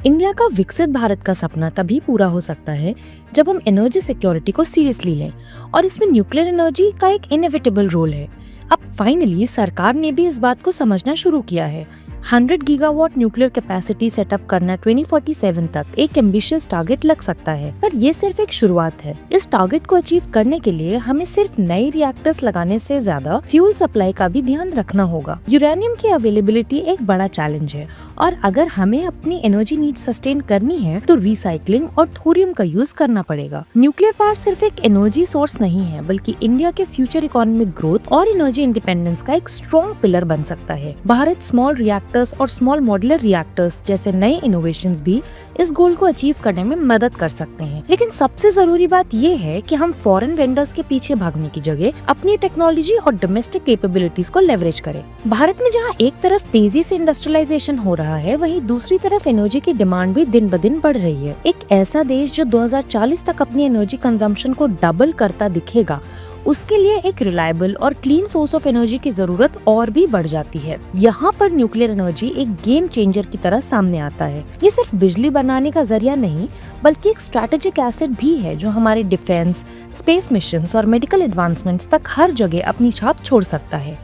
India का विकसित भारत का सपना तभी पूरा हो सकता है जब हम एनर्जी सिक्योरिटी को सीरियसली लें, और इसमें न्यूक्लियर एनर्जी का एक इनएविटेबल रोल है। अब फाइनली सरकार ने भी इस बात को समझना शुरू किया है। 100 गीगावाट न्यूक्लियर कैपेसिटी सेटअप करना 2047 तक एक एम्बिशियस टारगेट लग सकता है, पर ये सिर्फ एक शुरुआत है। इस टारगेट को अचीव करने के लिए हमें सिर्फ नए रिएक्टर्स लगाने से ज्यादा फ्यूल सप्लाई का भी ध्यान रखना होगा। यूरेनियम की अवेलेबिलिटी एक बड़ा चैलेंज है, और अगर हमें अपनी एनर्जी नीड सस्टेन करनी है तो रिसाइकलिंग और थोरियम का यूज करना पड़ेगा। न्यूक्लियर पावर सिर्फ एक एनर्जी सोर्स नहीं है, बल्कि इंडिया के फ्यूचर इकोनॉमिक ग्रोथ और एनर्जी इंडिपेंडेंस का एक स्ट्रॉन्ग पिलर बन सकता है। भारत स्मॉल रिएक्टर्स और स्मॉल मॉड्यूलर रिएक्टर्स जैसे नए इनोवेशंस भी इस गोल को अचीव करने में मदद कर सकते हैं। लेकिन सबसे जरूरी बात ये है कि हम फॉरेन वेंडर्स के पीछे भागने की जगह अपनी टेक्नोलॉजी और डोमेस्टिक कैपेबिलिटीज को लेवरेज करें। भारत में जहाँ एक तरफ तेजी से इंडस्ट्रियलाइजेशन हो रहा है, वहीं दूसरी तरफ एनर्जी की डिमांड भी दिन ब दिन बढ़ रही है। एक ऐसा देश जो 2040 तक अपनी एनर्जी कंजम्पशन को डबल करता दिखेगा, उसके लिए एक रिलायबल और क्लीन सोर्स ऑफ एनर्जी की जरूरत और भी बढ़ जाती है। यहाँ पर न्यूक्लियर एनर्जी एक गेम चेंजर की तरह सामने आता है। ये सिर्फ बिजली बनाने का जरिया नहीं, बल्कि एक स्ट्रैटेजिक एसेट भी है जो हमारे डिफेंस, स्पेस मिशंस और मेडिकल एडवांसमेंट्स तक हर जगह अपनी छाप छोड़ सकता है।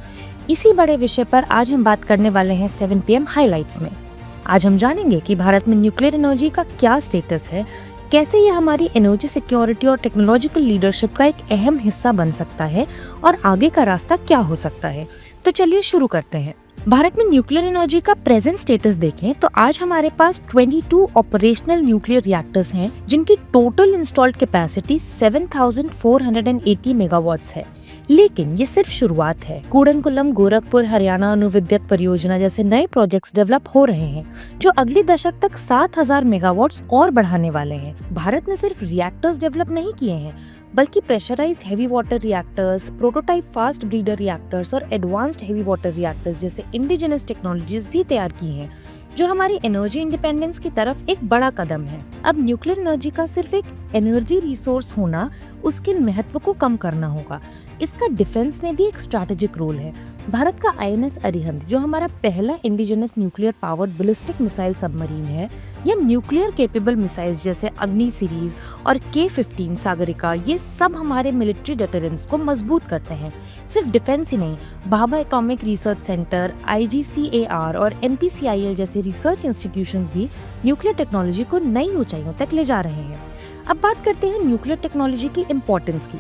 इसी बड़े विषय पर आज हम बात करने वाले हैं 7 PM हाइलाइट्स में। आज हम जानेंगे कि भारत में न्यूक्लियर एनर्जी का क्या स्टेटस है, कैसे ये हमारी एनर्जी सिक्योरिटी और टेक्नोलॉजिकल लीडरशिप का एक अहम हिस्सा बन सकता है, और आगे का रास्ता क्या हो सकता है। तो चलिए शुरू करते हैं। भारत में न्यूक्लियर एनर्जी का प्रेजेंट स्टेटस देखें तो आज हमारे पास 22 ऑपरेशनल न्यूक्लियर रिएक्टर्स हैं, जिनकी टोटल इंस्टॉल्ड कैपेसिटी 7480 मेगावाट्स है। लेकिन ये सिर्फ शुरुआत है। कूड़नकुलम गोरखपुर हरियाणा अणुविद्युत परियोजना जैसे नए प्रोजेक्ट्स डेवलप हो रहे हैं, जो अगले दशक तक 7000 मेगावाट्स और बढ़ाने वाले हैं। भारत ने सिर्फ रिएक्टर्स डेवलप नहीं किए हैं, बल्कि pressurised heavy water reactors, prototype fast breeder reactors और एडवांस्ड हेवी वाटर रिएक्टर्स जैसे इंडिजिनस टेक्नोलॉजीज भी तैयार की हैं, जो हमारी एनर्जी इंडिपेंडेंस की तरफ एक बड़ा कदम है। अब न्यूक्लियर एनर्जी का सिर्फ एक एनर्जी रिसोर्स होना उसके महत्व को कम करना होगा। इसका डिफेंस में भी एक स्ट्रैटेजिक रोल है। भारत का INS अरिहंत, जो हमारा पहला indigenous nuclear powered ballistic missile submarine है, या न्यूक्लियर केपेबल मिसाइल्स जैसे अग्नि सीरीज और K-15 सागरिका, ये सब हमारे मिलिट्री डेटरेंस को मजबूत करते हैं। सिर्फ डिफेंस ही नहीं, Bhabha atomic research centre, IGCAR और NPCIL जैसे रिसर्च इंस्टीट्यूशंस भी न्यूक्लियर टेक्नोलॉजी को नई ऊंचाइयों तक ले जा रहे हैं। अब बात करते हैं न्यूक्लियर टेक्नोलॉजी की इम्पोर्टेंस की।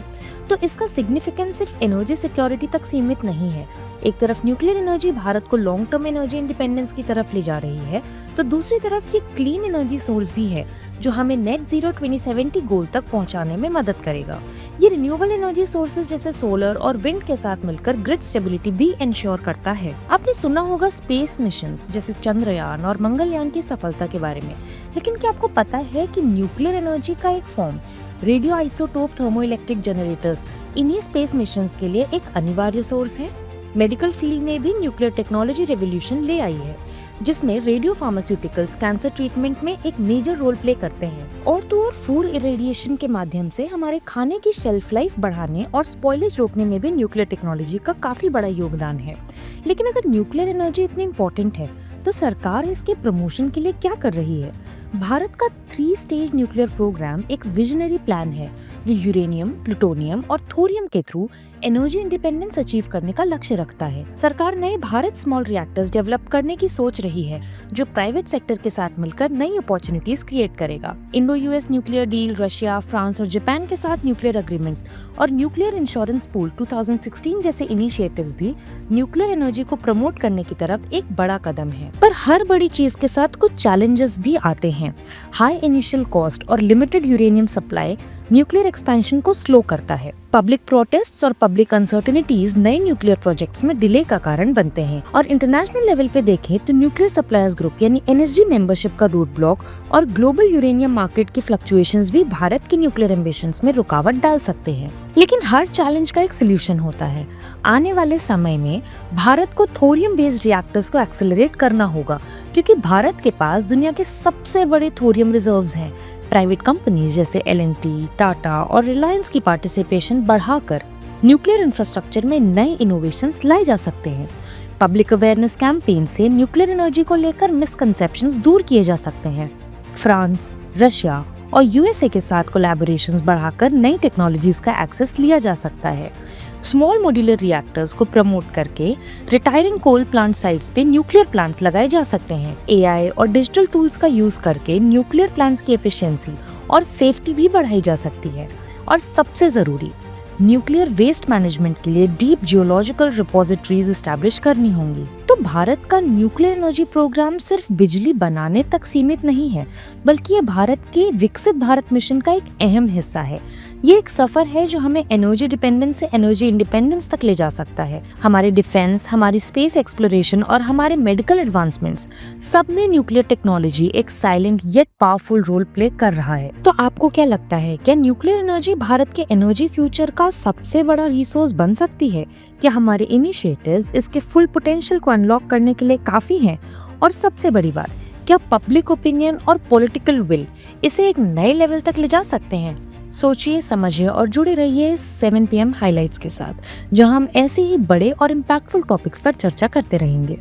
तो इसका सिग्निफिकेंस सिर्फ एनर्जी सिक्योरिटी तक सीमित नहीं है। एक तरफ न्यूक्लियर एनर्जी भारत को लॉन्ग टर्म एनर्जी इंडिपेंडेंस की तरफ ले जा रही है, तो दूसरी तरफ ये क्लीन एनर्जी सोर्स भी है, जो हमें नेट जीरो 2070 गोल तक पहुंचाने में मदद करेगा। ये रिन्यूएबल एनर्जी सोर्सेज जैसे सोलर और विंड के साथ मिलकर ग्रिड स्टेबिलिटी भी इंश्योर करता है। आपने सुना होगा स्पेस मिशंस जैसे चंद्रयान और मंगलयान की सफलता के बारे में, लेकिन क्या आपको पता है कि न्यूक्लियर एनर्जी का एक form, radio isotope thermoelectric generators, इन्हीं स्पेस मिशंस के लिए एक अनिवार्य सोर्स है। मेडिकल फील्ड में भी न्यूक्लियर टेक्नोलॉजी रेवोल्यूशन ले आई है, जिसमें रेडियो फार्मास्यूटिकल्स कैंसर ट्रीटमेंट में एक मेजर रोल प्ले करते हैं। और तो और फूड इरेडिएशन के माध्यम से हमारे खाने की शेल्फ लाइफ बढ़ाने और स्पॉइलेज रोकने में भी न्यूक्लियर टेक्नोलॉजी का काफी बड़ा योगदान है। लेकिन अगर न्यूक्लियर एनर्जी इतनी इम्पोर्टेंट है, तो सरकार इसके प्रमोशन के लिए क्या कर रही है? भारत का 3 स्टेज न्यूक्लियर प्रोग्राम एक विजनरी प्लान है, जो यूरेनियम, प्लूटोनियम और थोरियम के थ्रू एनर्जी इंडिपेंडेंस अचीव करने का लक्ष्य रखता है। सरकार नए भारत स्मॉल रिएक्टर्स डेवलप करने की सोच रही है, जो प्राइवेट सेक्टर के साथ मिलकर नई अपॉर्चुनिटीज क्रिएट करेगा। इंडो-US न्यूक्लियर डील, रशिया, फ्रांस और जापान के साथ न्यूक्लियर एग्रीमेंट्स और न्यूक्लियर इंश्योरेंस पूल 2016 जैसे इनिशिएटिव्स भी न्यूक्लियर एनर्जी को प्रमोट करने की तरफ एक बड़ा कदम है। पर हर बड़ी चीज के साथ कुछ चैलेंजेस भी आते हैं। हाई इनिशियल कॉस्ट और limited uranium supply nuclear expansion को स्लो करता है। पब्लिक प्रोटेस्ट्स और पब्लिक अनसर्टेनिटीज नए न्यूक्लियर प्रोजेक्ट्स में डिले का कारण बनते हैं। और इंटरनेशनल लेवल पे देखें तो न्यूक्लियर सप्लायर्स ग्रुप यानी NSG मेंबरशिप का रोड ब्लॉक और ग्लोबल यूरेनियम मार्केट की फ्लक्चुएशंस भी भारत की न्यूक्लियर एम्बिशंस में रुकावट डाल सकते हैं। लेकिन हर चैलेंज का एक सोल्यूशन होता है। आने वाले समय में भारत को थोरियम बेस्ड रिएक्टर्स को एक्सेलरेट करना होगा, क्योंकि भारत के पास दुनिया के सबसे बड़े थोरियम रिजर्व्स हैं। प्राइवेट कंपनीज जैसे L&T, टाटा और रिलायंस की पार्टिसिपेशन बढ़ाकर न्यूक्लियर इंफ्रास्ट्रक्चर में नए इनोवेशंस लाए जा सकते हैं। पब्लिक अवेयरनेस कैंपेन से न्यूक्लियर एनर्जी को लेकर मिसकंसेप्शंस दूर किए जा सकते हैं। फ्रांस, रशिया और यूएसए के साथ कोलैबोरेशंस बढ़ाकर नई टेक्नोलॉजीज का एक्सेस लिया जा सकता है। स्मॉल मॉड्यूलर रिएक्टर्स को प्रमोट करके रिटायरिंग कोल प्लांट साइट्स पे न्यूक्लियर प्लांट्स लगाए जा सकते हैं। एआई और डिजिटल टूल्स का यूज करके न्यूक्लियर प्लांट्स की एफिशिएंसी और सेफ्टी भी बढ़ाई जा सकती है। और सबसे जरूरी, न्यूक्लियर वेस्ट मैनेजमेंट के लिए डीप जियोलॉजिकल रिपोजिटरीज एस्टैब्लिश करनी होंगी। तो भारत का न्यूक्लियर एनर्जी प्रोग्राम सिर्फ बिजली बनाने तक सीमित नहीं है, बल्कि ये भारत के विकसित भारत मिशन का एक अहम हिस्सा है। ये एक सफर है जो हमें एनर्जी डिपेंडेंस से एनर्जी इंडिपेंडेंस तक ले जा सकता है। हमारे डिफेंस, हमारी स्पेस एक्सप्लोरेशन और हमारे मेडिकल एडवांसमेंट्स, सब में न्यूक्लियर टेक्नोलॉजी एक silent yet powerful role play कर रहा है। तो आपको क्या लगता है, क्या न्यूक्लियर एनर्जी भारत के एनर्जी फ्यूचर का सबसे बड़ा रिसोर्स बन सकती है? क्या हमारे इनिशिएटिव्स इसके फुल पोटेंशियल को अनलॉक करने के लिए काफी हैं? और सबसे बड़ी बात, क्या पब्लिक ओपिनियन और पॉलिटिकल विल इसे एक नए लेवल तक ले जा सकते हैं? सोचिए, समझिए और जुड़े रहिए 7 PM हाइलाइट्स के साथ, जहां हम ऐसे ही बड़े और इम्पैक्टफुल टॉपिक्स पर चर्चा करते रहेंगे।